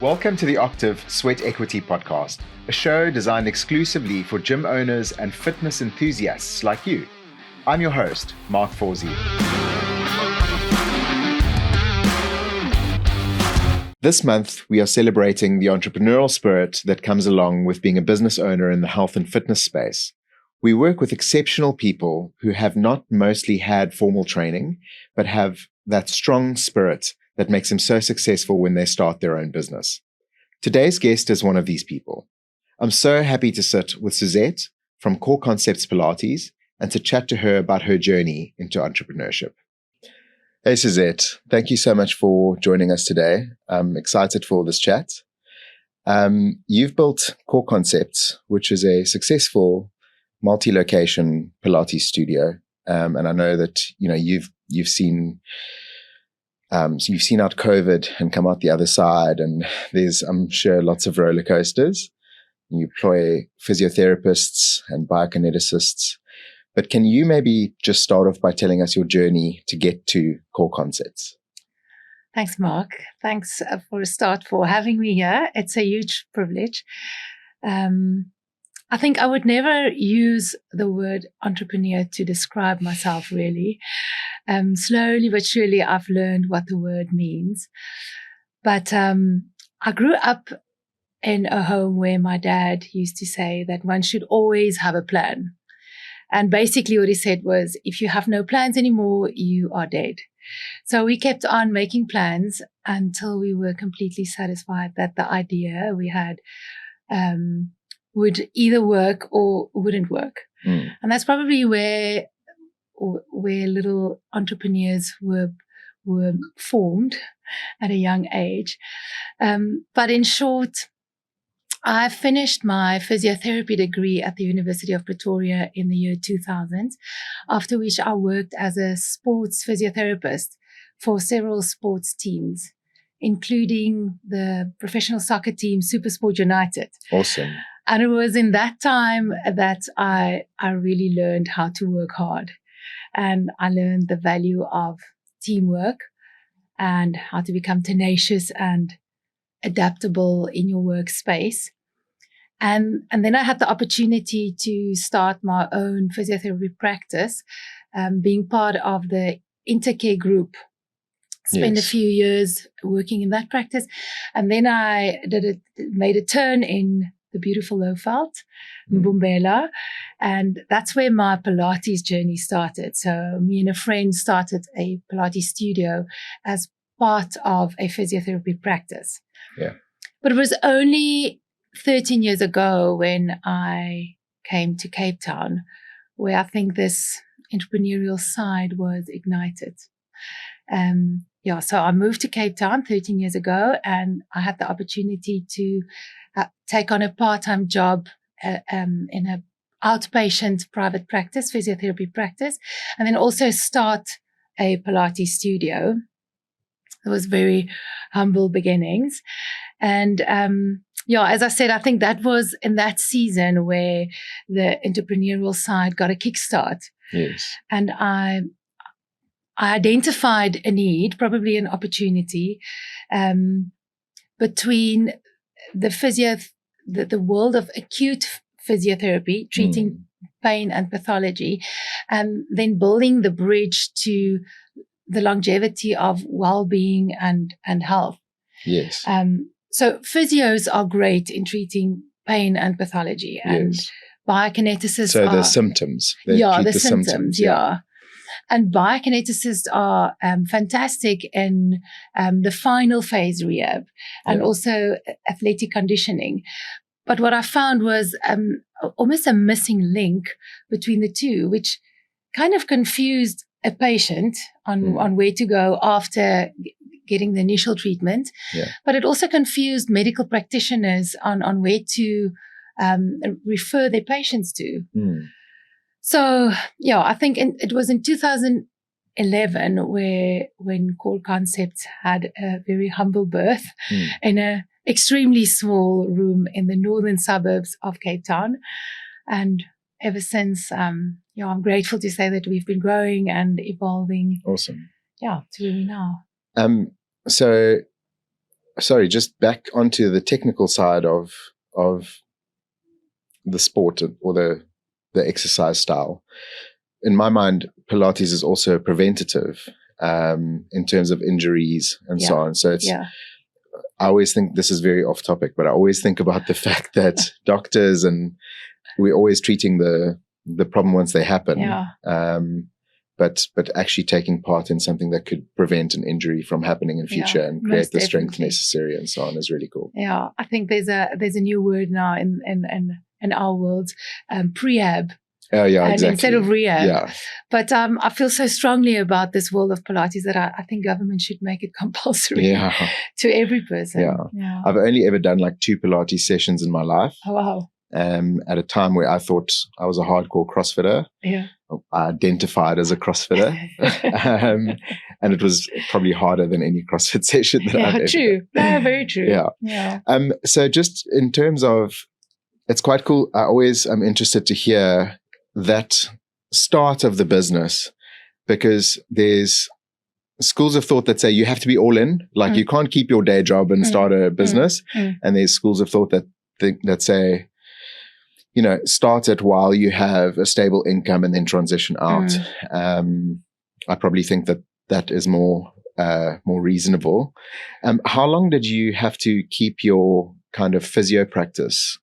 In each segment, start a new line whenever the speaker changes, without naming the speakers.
Welcome to the Octiv Sweat Equity Podcast, a show designed exclusively for gym owners and fitness enthusiasts like you. I'm your host, Mark Fawzy. This month, we are celebrating the entrepreneurial spirit that comes along with being a business owner in the health and fitness space. We work with exceptional people who have not mostly had formal training, but have that strong spirit that makes them so successful when they start their own business. Today's guest is one of these people. I'm so happy to sit with Suzette from Core Concepts Pilates and to chat to her about her journey into entrepreneurship. Hey Suzette, thank you so much for joining us today. I'm excited for this chat. You've built Core Concepts, which is a successful multi-location Pilates studio, and I know that you've seen out COVID and come out the other side, and there's, I'm sure, lots of roller coasters. You employ physiotherapists and biokineticists. But can you maybe just start off by telling us your journey to get to Core Concepts?
Thanks, Mark. Thanks for having me here. It's a huge privilege. I think I would never use the word entrepreneur to describe myself, really. Slowly but surely, I've learned what the word means. But I grew up in a home where my dad used to say that one should always have a plan. And basically what he said was, if you have no plans anymore, you are dead. So we kept on making plans until we were completely satisfied that the idea we had would either work or wouldn't work. And that's probably where little entrepreneurs were formed at a young age. But in short, I finished my physiotherapy degree at the University of Pretoria in the year 2000, after which I worked as a sports physiotherapist for several sports teams, including the professional soccer team SuperSport United.
Awesome.
And it was in that time that I really learned how to work hard. And I learned the value of teamwork and how to become tenacious and adaptable in your workspace. And then I had the opportunity to start my own physiotherapy practice, being part of the Intercare group. Spent a few years working in that practice. And then I made a turn in the beautiful Lowveld, Mbombela. And that's where my Pilates journey started. So me and a friend started a Pilates studio as part of a physiotherapy practice.
Yeah.
But it was only 13 years ago when I came to Cape Town, where I think this entrepreneurial side was ignited. So I moved to Cape Town 13 years ago, and I had the opportunity to take on a part-time job in an outpatient private practice, physiotherapy practice, and then also start a Pilates studio. It was very humble beginnings. And as I said, I think that was in that season where the entrepreneurial side got a kickstart.
Yes. And
I identified a need, probably an opportunity, between the world of acute physiotherapy, treating pain and pathology, and then building the bridge to the longevity of well-being and health.
Yes.
So physios are great in treating pain and pathology, and biokineticists
So the symptoms.
The symptoms. And biokineticists are fantastic in the final phase rehab and also athletic conditioning. But what I found was almost a missing link between the two, which kind of confused a patient on where to go after getting the initial treatment. Yeah. But it also confused medical practitioners on where to refer their patients to. So, I think it was in 2011 when Core Concepts had a very humble birth in an extremely small room in the northern suburbs of Cape Town. And ever since, I'm grateful to say that we've been growing and evolving.
Awesome.
To where we are now.
So sorry, just back onto the technical side of the sport or the exercise style. In my mind, Pilates is also preventative in terms of injuries and so on. So it's, I always think, this is very off topic, but I always think about the fact that doctors, and we're always treating the problem once they happen. But actually taking part in something that could prevent an injury from happening in future and create the strength necessary and so on is really cool.
Yeah, I think there's a new word now in our world, prehab.
Oh yeah,
and
exactly.
Instead of rehab.
Yeah.
But I feel so strongly about this world of Pilates that I think government should make it compulsory to every person.
Yeah. I've only ever done like 2 Pilates sessions in my life.
Oh wow.
At a time where I thought I was a hardcore CrossFitter.
Yeah.
I identified as a CrossFitter. And it was probably harder than any CrossFit session that I've ever
true.
done.
Very true.
Yeah. So just in terms of, it's quite cool. I'm interested to hear that start of the business, because there's schools of thought that say you have to be all in, like you can't keep your day job and start a business. And there's schools of thought that say, start it while you have a stable income and then transition out. I probably think that is more reasonable. How long did you have to keep your kind of physio practice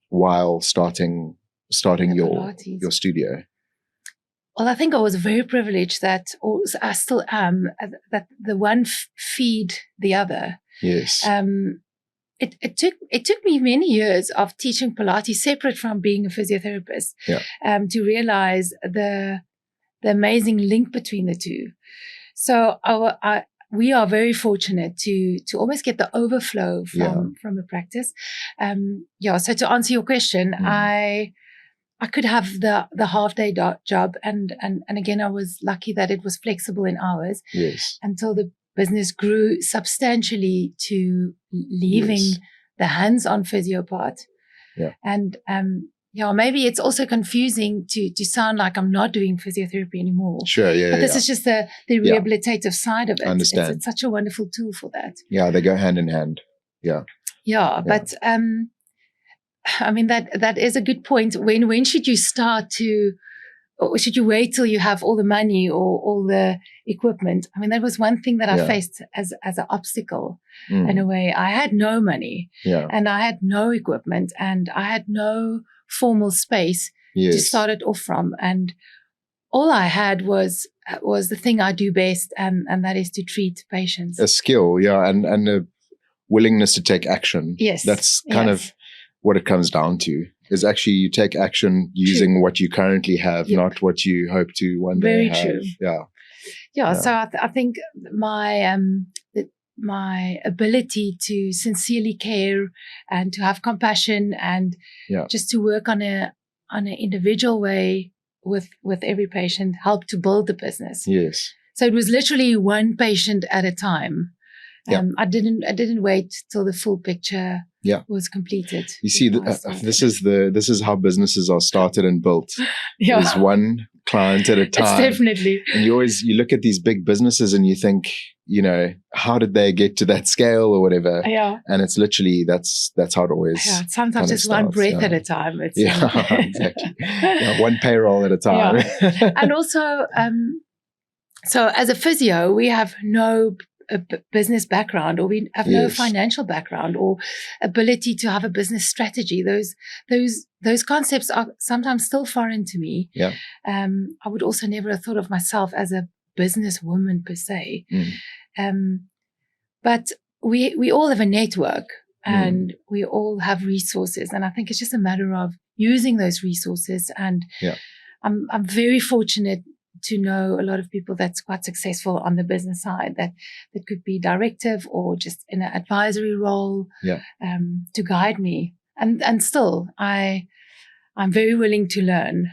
while starting your studio?
Well, I think I was very privileged that, or I still am, that the one feed the other.
Yes.
It took me many years of teaching Pilates separate from being a physiotherapist to realize the amazing link between the two. So we are very fortunate to almost get the overflow from a practice. So to answer your question, I could have the half day job, and again I was lucky that it was flexible in hours.
Yes.
Until the business grew substantially to leaving the hands-on physio part.
Yeah.
And maybe it's also confusing to sound like I'm not doing physiotherapy anymore.
Sure, yeah.
But this is just the rehabilitative side of it.
I understand.
It's such a wonderful tool for that.
Yeah, they go hand in hand. Yeah.
Yeah, but I mean that is a good point. When should you start to, or should you wait till you have all the money or all the equipment? I mean, that was one thing that I faced as an obstacle in a way. I had no money and I had no equipment and I had no formal space to start it off from. And all I had was the thing I do best, and that is to treat patients.
A skill, and a willingness to take action.
Yes.
That's kind of what it comes down to, is actually you take action using what you currently have, not what you hope to one day have.
Very true. Yeah. So I think my ability to sincerely care and to have compassion and just to work on an individual way with every patient helped to build the business.
Yes.
So it was literally one patient at a time. I didn't wait till the full picture was completed.
You see, this is how businesses are started and built. Is one client at a time.
It's definitely.
And you look at these big businesses and you think, how did they get to that scale or whatever?
Yeah.
And it's literally that's how it always.
Yeah. Sometimes it's one breath at a time. It's
exactly. One payroll at a time.
And also, so as a physio, we have no business background, or we have no financial background or ability to have a business strategy. Those concepts are sometimes still foreign to me.
Yeah.
I would also never have thought of myself as a businesswoman per se. But we all have a network and we all have resources, and I think it's just a matter of using those resources. And I'm very fortunate to know a lot of people that's quite successful on the business side that could be directive or just in an advisory role to guide me. And still, I'm very willing to learn.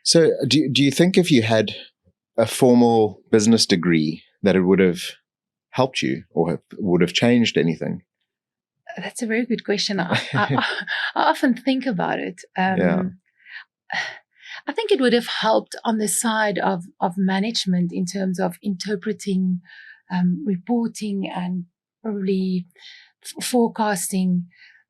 So do you think if you had a formal business degree that it would have helped you or would have changed anything?
That's a very good question. I often think about it. I think it would have helped on the side of management in terms of interpreting, reporting and probably forecasting.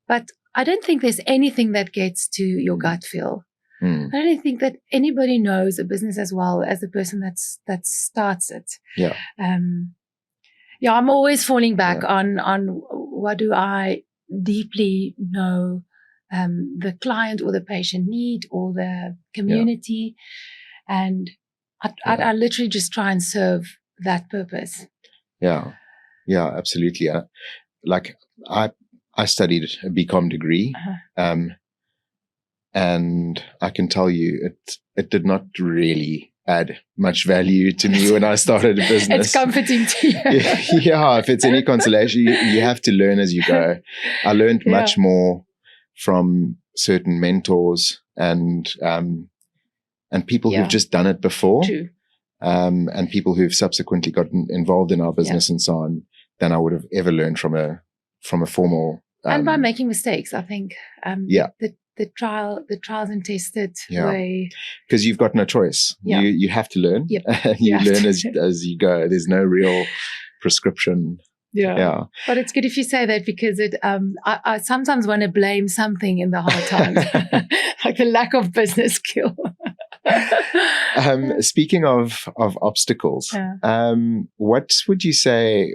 But I don't think there's anything that gets to your gut feel. I don't think that anybody knows a business as well as the person that starts it.
Yeah.
I'm always falling back on what do I deeply know the client or the patient need or the community. And I literally just try and serve that purpose.
Yeah, absolutely. Like I studied a BCom degree, and I can tell you it did not really add much value to me when I started a business.
It's comforting to you.
Yeah, if it's any consolation, you have to learn as you go. I learned much more from certain mentors and people who've just done it before.
True.
And people who've subsequently gotten involved in our business and so on than I would have ever learned from a formal.
And by making mistakes, I think. The trials and tested way.
Because you've got no choice.
Yeah.
You have to learn.
Yep.
You learn as you go. There's no real prescription. Yeah.
But it's good if you say that, because I sometimes want to blame something in the hard times, like the lack of business skill.
Speaking of obstacles, what would you say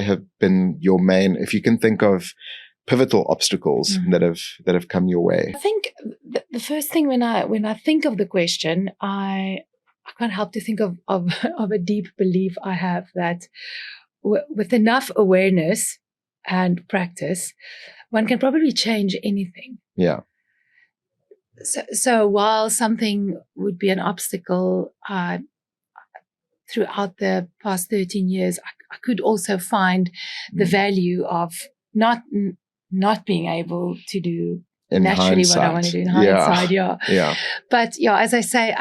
have been your main, if you can think of pivotal obstacles that have come your way?
I think the first thing when I think of the question, I can't help to think of a deep belief I have that with enough awareness and practice, one can probably change anything.
Yeah.
So while something would be an obstacle, throughout the past 13 years, I could also find the value of not being able to do
in
naturally
hindsight.
What I want to do in hindsight.
Yeah.
But as I say,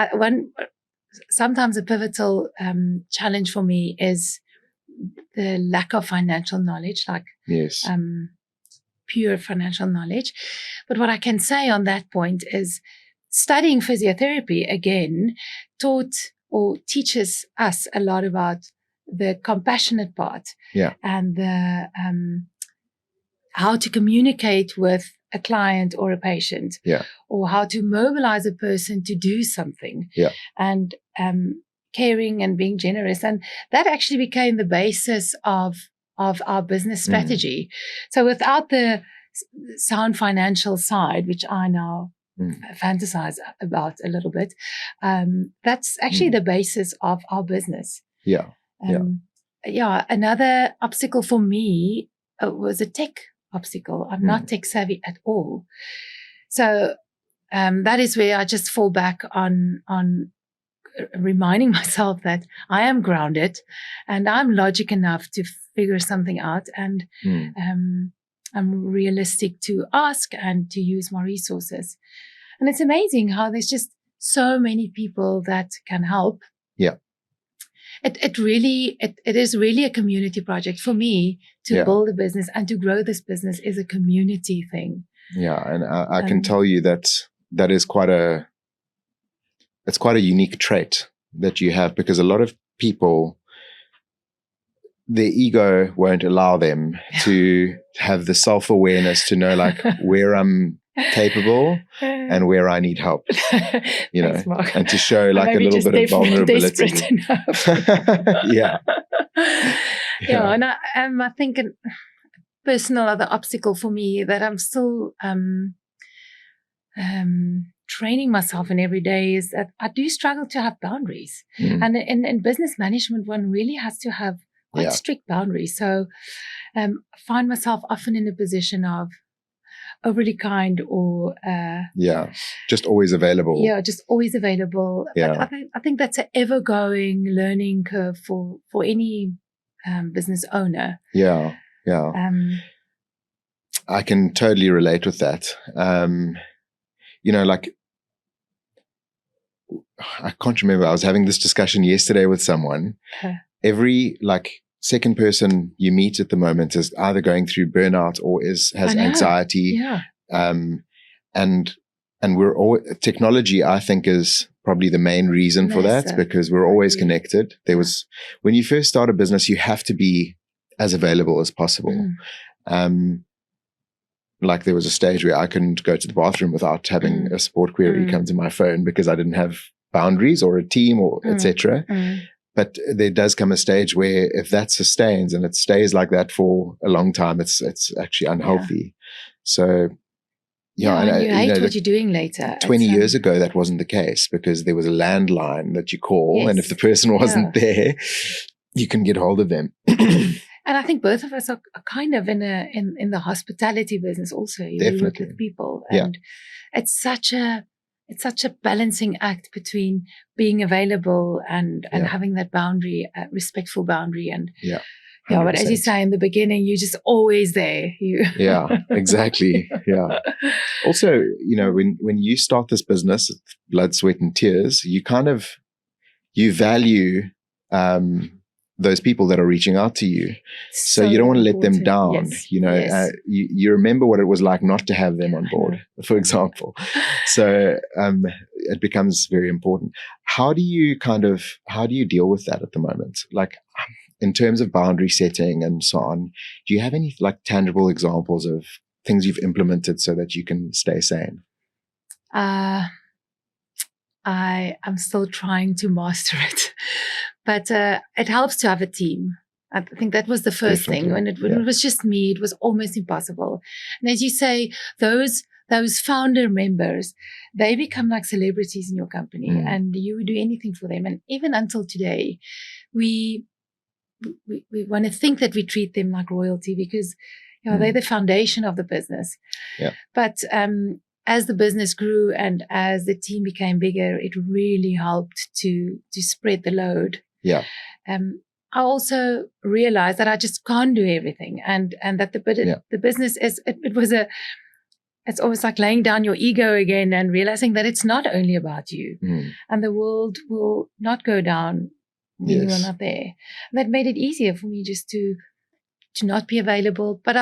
sometimes a pivotal challenge for me is the lack of financial knowledge, like pure financial knowledge. But what I can say on that point is studying physiotherapy again taught or teaches us a lot about the compassionate part and the how to communicate with a client or a patient, or how to mobilize a person to do something, and caring and being generous. And that actually became the basis of our business strategy. So without the sound financial side, which I now fantasize about a little bit, that's actually the basis of our business. Another obstacle for me was a tech obstacle. I'm not tech savvy at all. So that is where I just fall back on reminding myself that I am grounded and I'm logic enough to figure something out, and I'm realistic to ask and to use my resources. And it's amazing how there's just so many people that can help.
Yeah.
It is really a community project for me to build a business, and to grow this business is a community thing. Yeah.
And I can tell you that is quite a unique trait that you have, because a lot of people, their ego won't allow them to have the self-awareness to know like where I'm capable and where I need help,
Thanks, Mark.
and to show like a little bit of vulnerability. Yeah.
And I think a personal other obstacle for me that I'm still training myself in every day is that I do struggle to have boundaries. And in business management, one really has to have quite strict boundaries. So I find myself often in a position of overly kind or
just always available.
Just always available. But I think that's an ever-going learning curve for any business owner.
I can totally relate with that. Like, I can't remember, I was having this discussion yesterday with someone. Every second person you meet at the moment is either going through burnout or has anxiety. And we're all, technology, I think, is probably the main reason for that, because we're always connected. When you first start a business, you have to be as available as possible. Like there was a stage where I couldn't go to the bathroom without having a support query come to my phone because I didn't have boundaries or a team or etc. But there does come a stage where if that sustains and it stays like that for a long time, it's actually unhealthy. So
and you hate what you're doing later.
20 years ago, that wasn't the case because there was a landline that you call, and if the person wasn't there, you can get hold of them.
And I think both of us are kind of in the hospitality business also. You work with people, and it's such a balancing act between being available and having that boundary, respectful boundary, and but as you say in the beginning, you're just always there.
Exactly. Also, when you start this business, blood, sweat, and tears, you value those people that are reaching out to you. So you don't want to let them down. You remember what it was like not to have them on board, for example. So it becomes very important. How do you deal with that at the moment? Like in terms of boundary setting and so on, do you have any like tangible examples of things you've implemented so that you can stay sane?
I am still trying to master it. But it helps to have a team. I think that was the first thing. When it was just me, it was almost impossible. And as you say, those founder members, they become like celebrities in your company, and you would do anything for them. And even until today, we want to think that we treat them like royalty because they're the foundation of the business. But as the business grew and as the team became bigger, it really helped to spread the load. I also realized that I just can't do everything, and that the business is it's almost like laying down your ego again and realizing that it's not only about you, and the world will not go down when you are not there. And that made it easier for me just to not be available, but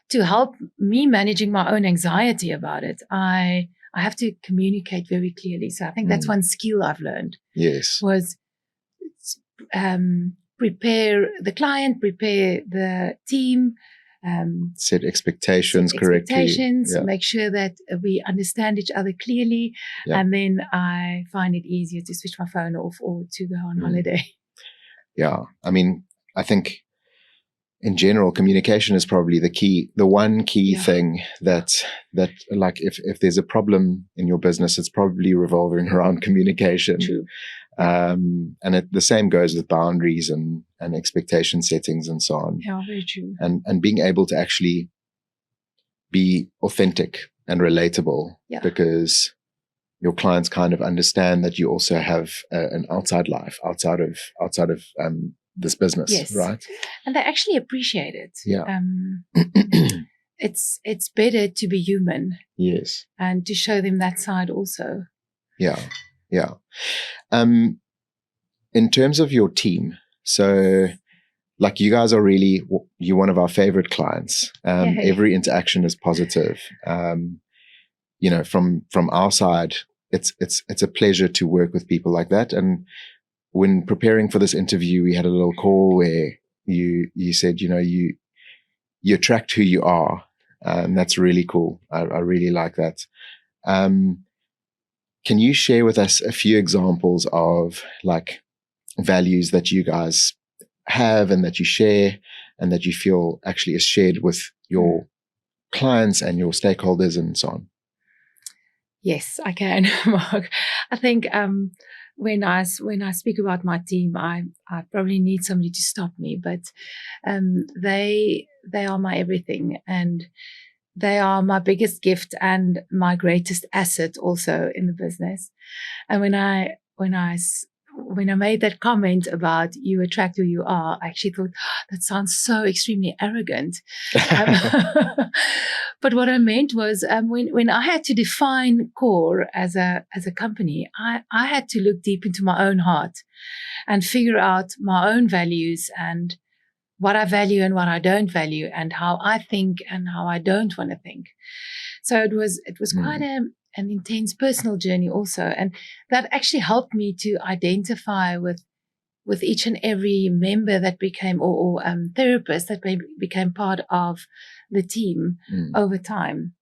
to help me managing my own anxiety about it. I have to communicate very clearly. So I think that's one skill I've learned. Was prepare the client, prepare the team,
set expectations correctly.
Make sure that we understand each other clearly, and then I find it easier to switch my phone off or to go on holiday.
I mean, I think in general, communication is probably the one key thing that like if there's a problem in your business, it's probably revolving around communication.
True.
And the same goes with boundaries and expectation settings and so on.
Yeah, very true.
And being able to actually be authentic and relatable, because your clients kind of understand that you also have an outside life outside of this business, right?
And they actually appreciate it. It's better to be human. And to show them that side also.
In terms of your team, so like you guys are you're one of our favorite clients. Every interaction is positive. From our side, it's a pleasure to work with people like that. And when preparing for this interview, we had a little call where you said, you attract who you are. And that's really cool. I really like that. Can you share with us a few examples of like values that you guys have and that you share and that you feel actually is shared with your clients and your stakeholders and so on?
Yes, I can, Mark. I think when I speak about my team, I probably need somebody to stop me, but they are my everything, and they are my biggest gift and my greatest asset also in the business. And when I made that comment about you attract who you are, I actually thought, that sounds so extremely arrogant. But what I meant was when I had to define Core as a company, I had to look deep into my own heart and figure out my own values and what I value and what I don't value and how I think and how I don't want to think. So it was quite an intense personal journey also. And that actually helped me to identify with with each and every member that became, or therapist that became part of the team over time,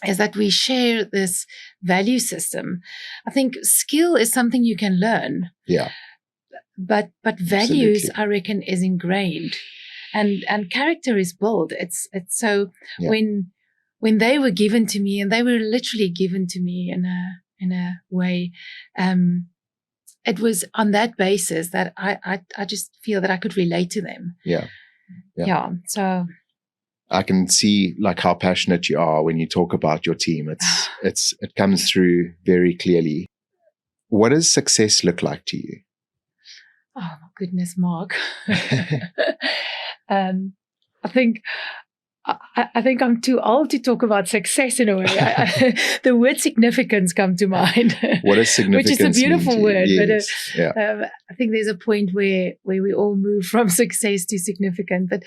is that we share this value system. I think skill is something you can learn.
Yeah.
But values, I reckon, is ingrained, and character is built. It's so when they were given to me, and they were literally given to me in a way, it was on that basis that I just feel that I could relate to them.
Yeah.
So
I can see like how passionate you are when you talk about your team. It comes through very clearly. What does success look like to you?
Oh my goodness, Mark. I think I'm too old to talk about success in a way. The word significance come to mind.
What does significance
which is a beautiful word,
yes.
but I think there's a point where we all move from success to significance. But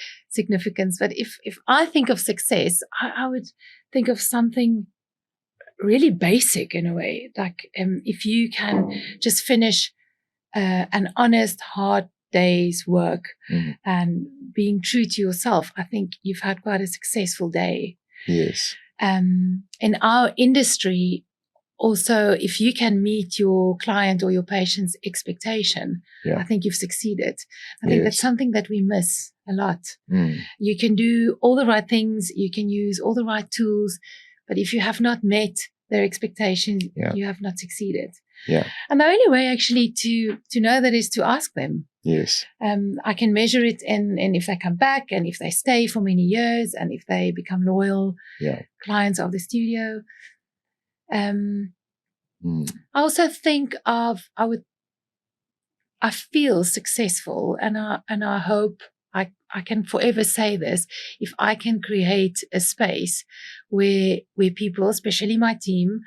if I think of success, I would think of something really basic in a way. Like if you can just finish an honest, hard day's work and being true to yourself, I think you've had quite a successful day.
Yes.
In our industry, also, if you can meet your client or your patient's expectation, I think you've succeeded. I think that's something that we miss a lot. You can do all the right things, you can use all the right tools, but if you have not met their expectations, you have not succeeded.
Yeah.
And the only way actually to know that is to ask them.
Yes.
I can measure it in if they come back and if they stay for many years and if they become loyal clients of the studio. I also think I feel successful, and I hope I can forever say this, if I can create a space where people, especially my team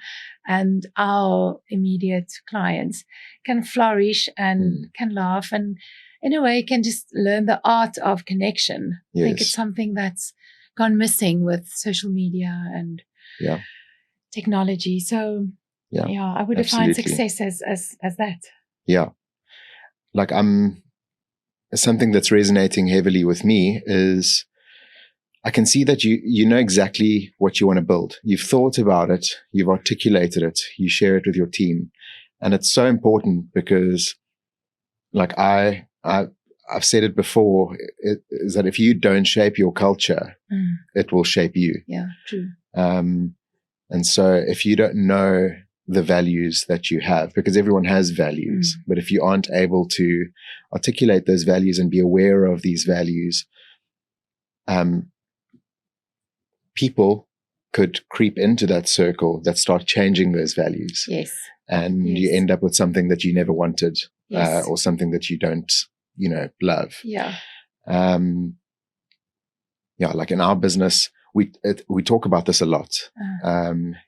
and our immediate clients, can flourish and can laugh and in a way can just learn the art of connection.
Yes.
I think it's something that's gone missing with social media and technology. So I would define success as that.
Yeah. Like something that's resonating heavily with me is I can see that you know exactly what you want to build. You've thought about it, you've articulated it, you share it with your team. And it's so important because like I've said it before, is that if you don't shape your culture, it will shape you.
Yeah, true.
And so if you don't know the values that you have, because everyone has values, but if you aren't able to articulate those values and be aware of these values, people could creep into that circle that start changing those values.
Yes.
And you end up with something that you never wanted, or something that you don't, love.
Yeah.
Like in our business, we talk about this a lot.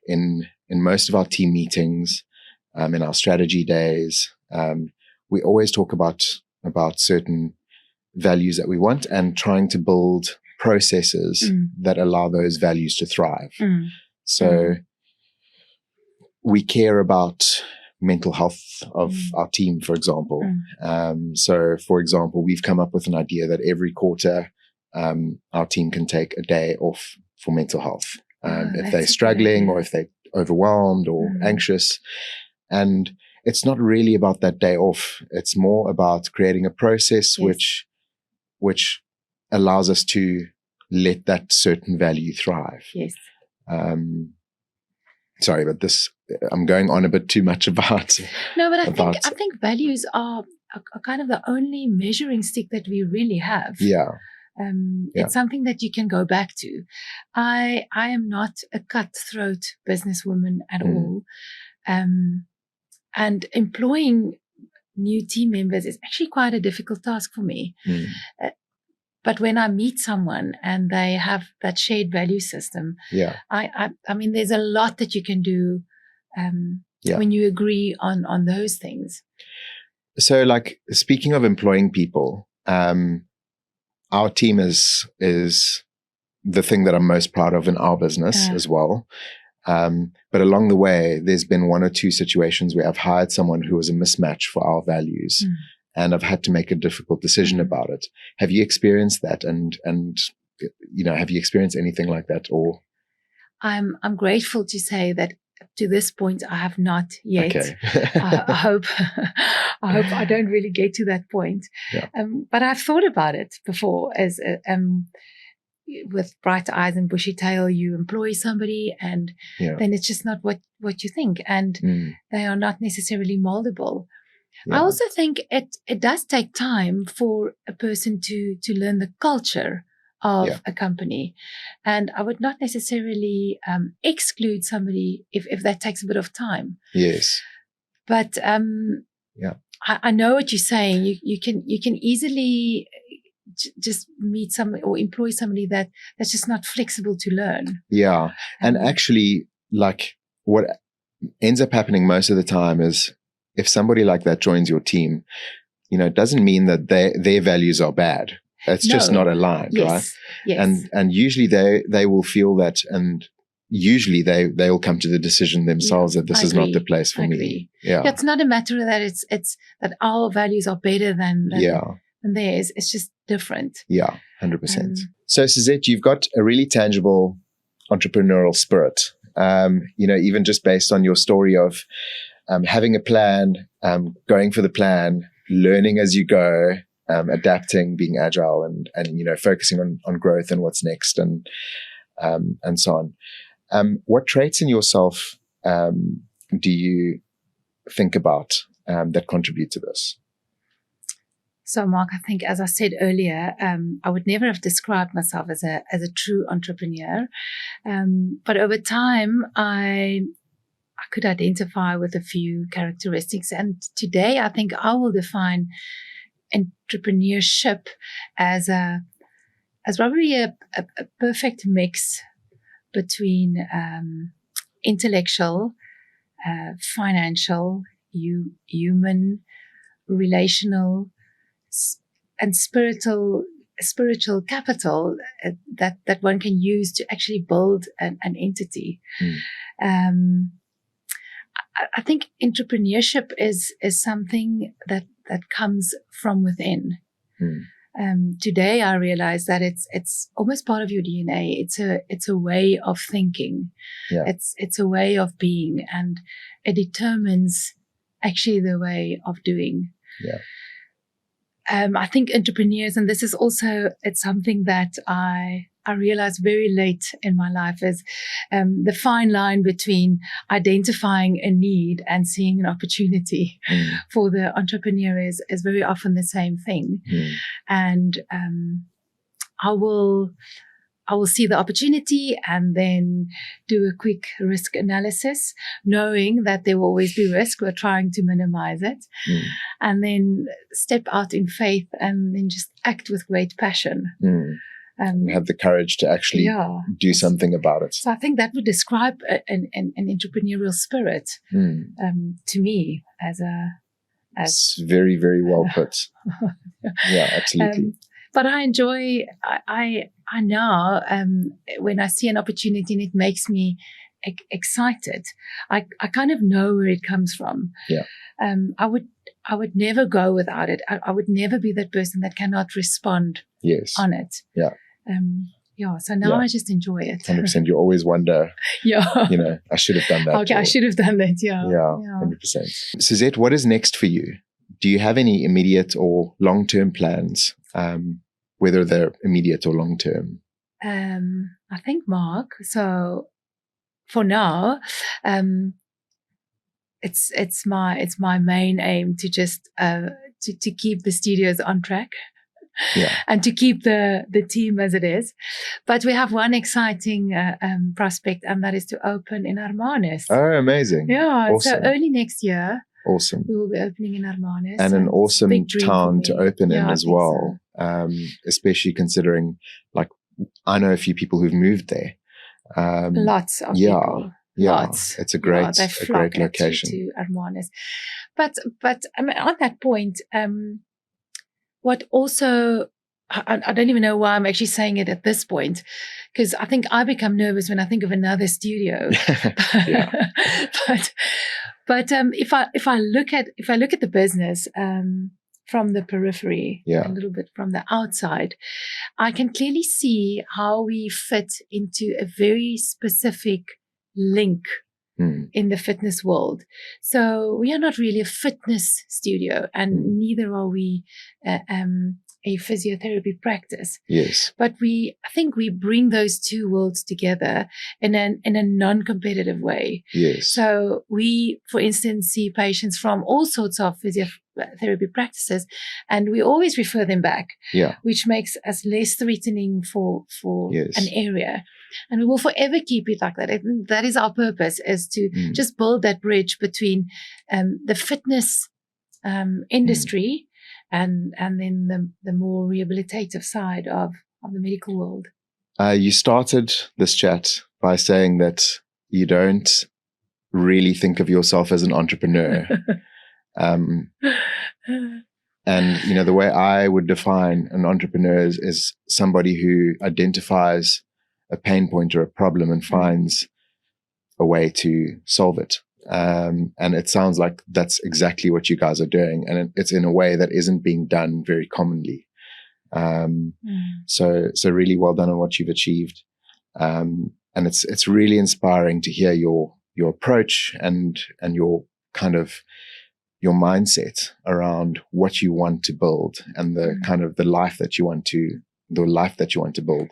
In most of our team meetings, in our strategy days, we always talk about certain values that we want and trying to build processes that allow those values to thrive. So we care about mental health of our team, for example. So, for example, we've come up with an idea that every quarter our team can take a day off for mental health. If they're struggling or if they're overwhelmed or anxious. And it's not really about that day off. It's more about creating a process which allows us to let that certain value thrive.
Yes.
Sorry, but I'm going on a bit too much about.
No, but I think values are kind of the only measuring stick that we really have.
Yeah.
It's something that you can go back to. I am not a cutthroat businesswoman at all. And employing new team members is actually quite a difficult task for me. But when I meet someone and they have that shared value system, I mean, there's a lot that you can do when you agree on those things.
So, like, speaking of employing people, our team is the thing that I'm most proud of in our business as well. But along the way, there's been one or two situations where I've hired someone who was a mismatch for our values. and I've had to make a difficult decision about it. Have you experienced that? And have you experienced anything like that? Or
I'm grateful to say that to this point I have not yet.
Okay.
I hope I don't really get to that point.
Yeah.
But I've thought about it before. As with bright eyes and bushy tail, you employ somebody, and then it's just not what you think, and they are not necessarily moldable. I also think it does take time for a person to learn the culture of a company. And I would not necessarily exclude somebody if that takes a bit of time.
Yes.
But I know what you're saying. You can easily just meet somebody or employ somebody that's just not flexible to learn.
Yeah. And actually, like, what ends up happening most of the time is if somebody like that joins your team, it doesn't mean that their values are bad. It's just not aligned, right?
Yes.
And usually they will feel that, and usually they will come to the decision themselves that this is not the place for me. Yeah.
It's not a matter that it's that our values are better than theirs. It's just different.
Yeah, 100%. So Suzette, you've got a really tangible entrepreneurial spirit. Even just based on your story of having a plan, going for the plan, learning as you go, adapting, being agile, and focusing on growth and what's next, and so on. What traits in yourself do you think about that contribute to this?
So, Mark, I think, as I said earlier, I would never have described myself as a true entrepreneur, but over time, I could identify with a few characteristics, and today I think I will define entrepreneurship as probably a perfect mix between intellectual, financial, human, relational, and spiritual capital that one can use to actually build an entity. I think entrepreneurship is something that comes from within. Today, I realize that it's almost part of your DNA. It's a way of thinking.
Yeah.
It's a way of being, and it determines actually the way of doing.
Yeah.
I think entrepreneurs, and this is also, it's something that I realized very late in my life, is the fine line between identifying a need and seeing an opportunity. For the entrepreneur is very often the same thing. And I will see the opportunity and then do a quick risk analysis, knowing that there will always be risk. We're trying to minimize it. And then step out in faith and then just act with great passion.
Have the courage to actually do something about it.
So I think that would describe an entrepreneurial spirit to me as
It's very, very well put. Yeah, absolutely.
But I enjoy, I know when I see an opportunity and it makes me excited, I kind of know where it comes from.
Yeah.
I would never go without it. I would never be that person that cannot respond on it.
Yeah.
So now I just enjoy it.
100%. You always wonder, I should have done that.
Okay, I should have done that. Yeah.
100%. Suzette, what is next for you? Do you have any immediate or long-term plans, whether they're immediate or long-term?
I think, Mark, so for now, it's my main aim to just to keep the studios on track. And to keep the team as it is. But we have one exciting prospect, and that is to open in Hermanus.
Oh, amazing.
Yeah,
awesome.
So early next year.
Awesome.
We will be opening in Hermanus.
And an awesome town to open in as well, especially considering, like, I know a few people who've moved there.
Lots of people.
Yeah,
lots.
It's a great location.
To Hermanus. But I mean, on that point, what also, I don't even know why I'm actually saying it at this point, because I think I become nervous when I think of another studio. But if I look at the business, from the periphery, a little bit from the outside, I can clearly see how we fit into a very specific link in the fitness world. So we are not really a fitness studio, and neither are we a physiotherapy practice.
Yes.
But I think we bring those two worlds together in a non-competitive way.
Yes.
So we, for instance, see patients from all sorts of physiotherapy practices, and we always refer them back, which makes us less threatening for an area. And we will forever keep it like that. I think that is our purpose, is to just build that bridge between the fitness industry and then the more rehabilitative side of the medical world.
You started this chat by saying that you don't really think of yourself as an entrepreneur. And, the way I would define an entrepreneur is somebody who identifies a pain point or a problem and finds a way to solve it. And it sounds like that's exactly what you guys are doing. And it's in a way that isn't being done very commonly. So really well done on what you've achieved. And it's really inspiring to hear your approach and your kind of your mindset around what you want to build and the kind of the life that you want to build.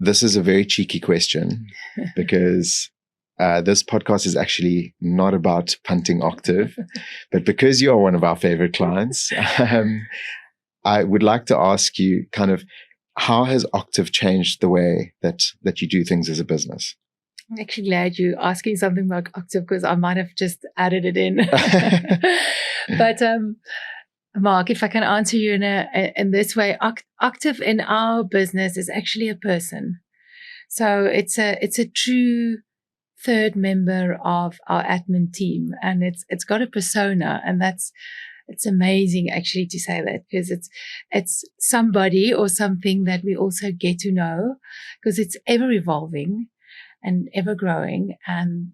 This is a very cheeky question because this podcast is actually not about punting Octiv, but because you are one of our favorite clients, I would like to ask you kind of, how has Octiv changed the way that you do things as a business?
I'm actually glad you're asking something about Octiv, because I might have just added it in. But Mark, if I can answer you in this way, Octiv in our business is actually a person. So it's a true third member of our admin team, and it's got a persona, and it's amazing actually to say that, because it's somebody or something that we also get to know, because it's ever evolving and ever growing. And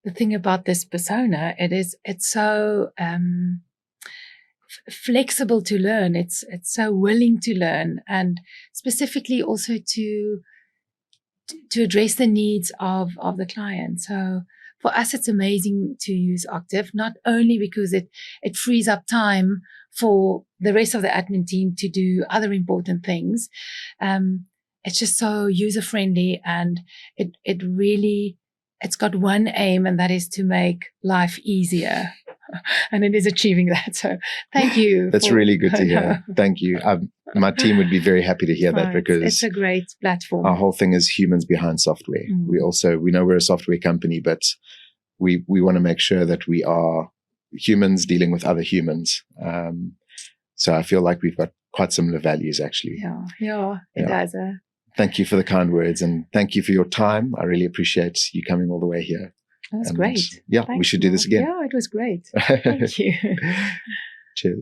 the thing about this persona, it's so flexible to learn. It's so willing to learn, and specifically also to address the needs of the client. So for us, it's amazing to use Octiv, not only because it frees up time for the rest of the admin team to do other important things. It's just so user-friendly, and it's got one aim, and that is to make life easier. And it is achieving that. So thank you.
That's really good to hear. Thank you. My team would be very happy to hear that, because
it's a great platform.
Our whole thing is humans behind software. We know we're a software company, but we want to make sure that we are humans dealing with other humans. So I feel like we've got quite similar values, actually.
Yeah, it does.
Thank you for the kind words, and thank you for your time. I really appreciate you coming all the way here.
That was great.
Yeah, we should do this again.
Yeah, it was great. Thank you.